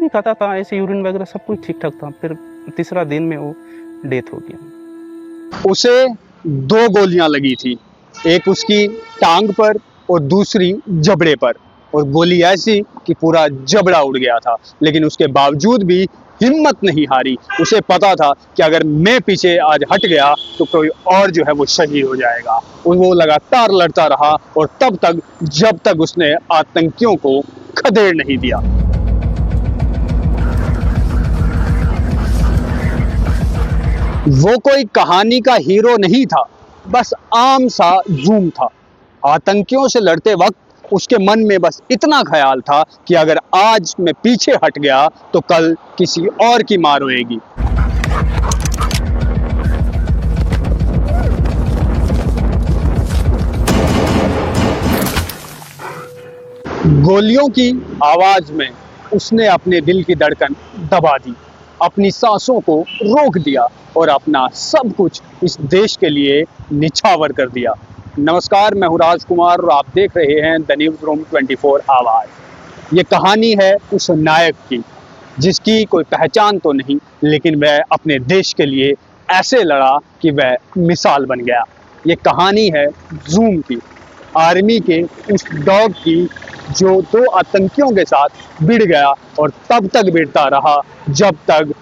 भी खाता था, ऐसे यूरिन वगैरह सब कुछ ठीक ठाक था। फिर तीसरा दिन में वो डेथ हो गया। उसे 2 गोलियां लगी थी, एक उसकी टांग पर और दूसरी जबड़े पर, और गोली ऐसी कि पूरा जबड़ा उड़ गया था। लेकिन उसके बावजूद भी हिम्मत नहीं हारी। उसे पता था कि अगर मैं पीछे आज हट गया तो कोई और जो है वो शहीद हो जाएगा। और वो लगातार लड़ता रहा, और तब तक जब तक उसने आतंकियों को खदेड़ नहीं दिया। वो कोई कहानी का हीरो नहीं था, बस आम सा जूम था। आतंकियों से लड़ते वक्त उसके मन में बस इतना ख्याल था कि अगर आज मैं पीछे हट गया तो कल किसी और की मार होएगी। गोलियों की आवाज में उसने अपने दिल की धड़कन दबा दी, अपनी सांसों को रोक दिया और अपना सब कुछ इस देश के लिए निछावर कर दिया। नमस्कार, मैं हूं राजकुमार और आप देख रहे हैं द न्यूज़ रूम 24 आवाज। ये कहानी है उस नायक की जिसकी कोई पहचान तो नहीं, लेकिन वह अपने देश के लिए ऐसे लड़ा कि वह मिसाल बन गया। ये कहानी है जूम की, आर्मी के उस डॉग की जो 2 आतंकियों के साथ भिड़ गया और तब तक भिड़ता रहा जब तक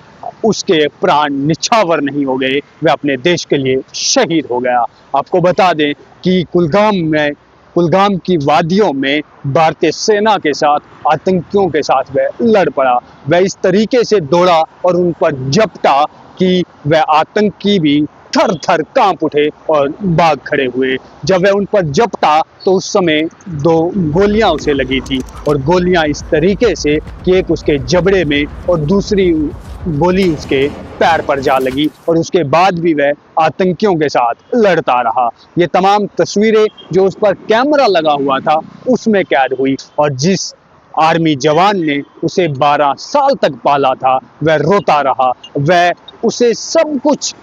उसके प्राण निछावर नहीं हो गए, वह अपने देश के लिए शहीद हो गया। आपको बता दें कि कुलगाम की वादियों में भारतीय सेना के साथ आतंकियों के साथ वह लड़ पड़ा। वह इस तरीके से दौड़ा और उन पर झपटा कि वह आतंकी भी थर थर कांप उठे और भाग खड़े हुए। जब वह उन पर झपटा तो उस समय 2 गोलियां उसे लगी थी, और गोलियां इस तरीके से कि एक उसके जबड़े में और दूसरी गोली उसके पैर पर जा लगी, और उसके बाद भी वह आतंकियों के साथ लड़ता रहा। ये तमाम तस्वीरें जो उस पर कैमरा लगा हुआ था उसमें कैद हुई, और जिस आर्मी जवान ने उसे 12 साल तक पाला था वह रोता रहा। वह उसे सब कुछ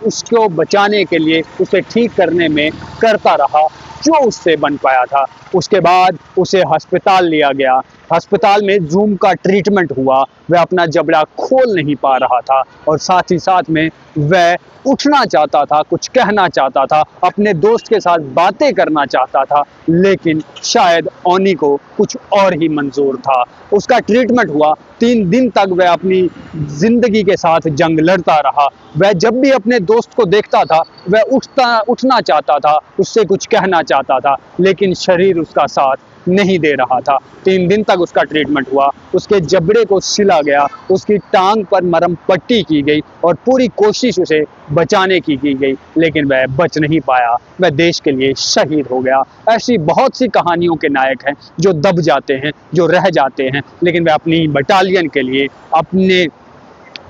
उसको बचाने के लिए, उसे ठीक करने में करता रहा जो उससे बन पाया था। उसके बाद उसे अस्पताल लिया गया। अस्पताल में जूम का ट्रीटमेंट हुआ। वह अपना जबड़ा खोल नहीं पा रहा था, और साथ ही साथ में वह उठना चाहता था, कुछ कहना चाहता था, अपने दोस्त के साथ बातें करना चाहता था, लेकिन शायद ओनी को कुछ और ही मंजूर था। उसका ट्रीटमेंट हुआ, 3 दिन तक वह अपनी जिंदगी के साथ जंग लड़ता रहा। वह जब भी अपने दोस्त को देखता था वह उठना चाहता था, उससे कुछ कहना चाहता था, लेकिन शरीर उसका साथ नहीं दे रहा था। 3 दिन तक उसका ट्रीटमेंट हुआ, उसके जबड़े को सिला गया, उसकी टांग पर मरहम पट्टी की गई और पूरी कोशिश उसे बचाने की गई, लेकिन वह बच नहीं पाया। वह देश के लिए शहीद हो गया। ऐसी बहुत सी कहानियों के नायक हैं जो दब जाते हैं, जो रह जाते हैं, लेकिन वह अपनी बटालियन के लिए, अपने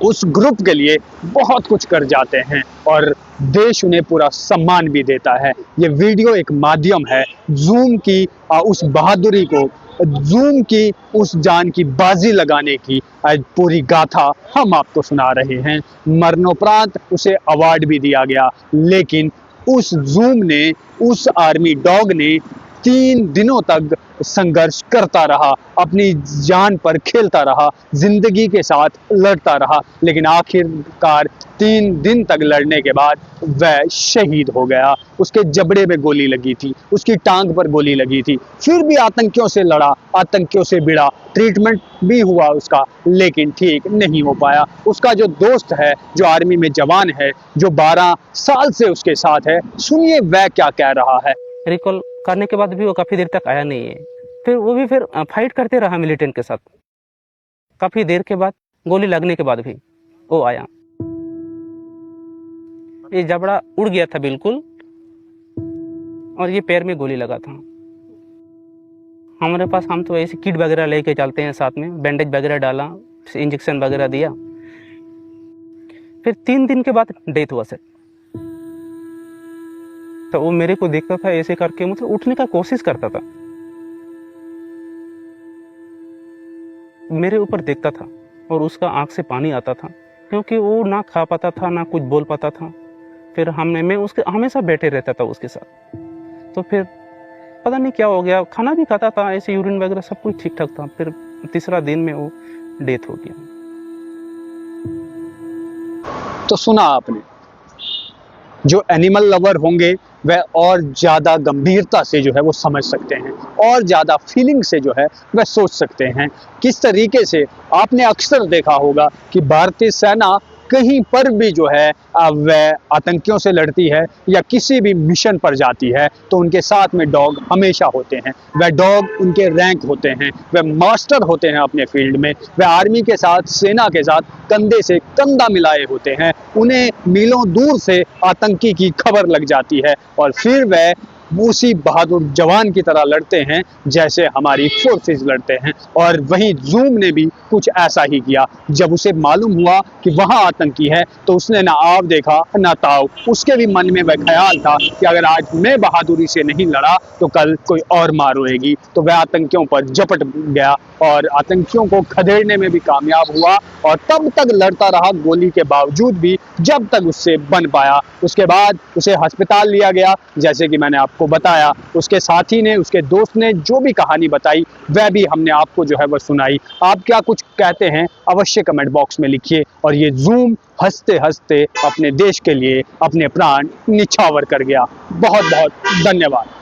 उस ग्रुप के लिए बहुत कुछ कर जाते हैं, और देश उन्हें पूरा सम्मान भी देता है। ये वीडियो एक माध्यम है जूम की उस बहादुरी को, जूम की उस जान की बाजी लगाने की पूरी गाथा हम आपको सुना रहे हैं। मरणोपरांत उसे अवार्ड भी दिया गया, लेकिन उस जूम ने, उस आर्मी डॉग ने 3 दिनों तक संघर्ष करता रहा, अपनी जान पर खेलता रहा, जिंदगी के साथ लड़ता रहा, लेकिन आखिरकार 3 दिन तक लड़ने के बाद वह शहीद हो गया। उसके जबड़े में गोली लगी थी, उसकी टांग पर गोली लगी थी, फिर भी आतंकियों से लड़ा, आतंकियों से भिड़ा, ट्रीटमेंट भी हुआ उसका, लेकिन ठीक नहीं हो पाया। उसका जो दोस्त है, जो आर्मी में जवान है, जो 12 साल से उसके साथ है, सुनिए वह क्या कह रहा है। रिकॉल करने के बाद भी वो काफ़ी देर तक आया नहीं है। फिर वो भी फाइट करते रहा मिलिटेंट के साथ। काफ़ी देर के बाद, गोली लगने के बाद भी वो आया। ये जबड़ा उड़ गया था बिल्कुल, और ये पैर में गोली लगा था। हमारे पास, हम तो ऐसे किट वगैरह लेके चलते हैं साथ में, बैंडेज वगैरह डाला, इंजेक्शन वगैरह दिया। फिर 3 दिन के बाद डेथ हुआ सर। तो वो मेरे को देखता था ऐसे करके, मतलब उठने का कोशिश करता था, मेरे ऊपर देखता था, और उसका आंख से पानी आता था, क्योंकि वो ना खा पाता था, ना कुछ बोल पाता था। फिर मैं उसके हमेशा बैठे रहता था उसके साथ। तो फिर पता नहीं क्या हो गया, खाना भी खाता था, ऐसे यूरिन वगैरह सब कुछ ठीक ठाक था। फिर तीसरा दिन में वो डेथ हो गया। तो सुना आपने, जो एनिमल लवर होंगे वह और ज़्यादा गंभीरता से जो है वो समझ सकते हैं, और ज़्यादा फीलिंग से जो है वह सोच सकते हैं। किस तरीके से आपने अक्सर देखा होगा कि भारतीय सेना कहीं पर भी जो है वह आतंकियों से लड़ती है या किसी भी मिशन पर जाती है तो उनके साथ में डॉग हमेशा होते हैं। वह डॉग उनके रैंक होते हैं, वह मास्टर होते हैं अपने फील्ड में, वह आर्मी के साथ, सेना के साथ कंधे से कंधा मिलाए होते हैं। उन्हें मीलों दूर से आतंकी की खबर लग जाती है और फिर वह उसी बहादुर जवान की तरह लड़ते हैं जैसे हमारी फोर्सेस लड़ते हैं। और वहीं जूम ने भी कुछ ऐसा ही किया। जब उसे मालूम हुआ कि वहां आतंकी है तो उसने ना आव देखा ना ताव। उसके भी मन में वह ख्याल था कि अगर आज मैं बहादुरी से नहीं लड़ा तो कल कोई और मार होएगी। तो वह आतंकियों पर झपट गया और आतंकियों को खदेड़ने में भी कामयाब हुआ और तब तक लड़ता रहा गोली के बावजूद भी, जब तक उससे बन पाया। उसके बाद उसे अस्पताल लिया गया, जैसे कि मैंने आपको बताया। उसके साथी ने, उसके दोस्त ने जो भी कहानी बताई वह भी हमने आपको जो है वह सुनाई। आप क्या कुछ कहते हैं अवश्य कमेंट बॉक्स में लिखिए। और ये जूम हंसते हंसते अपने देश के लिए अपने प्राण निछावर कर गया। बहुत बहुत धन्यवाद।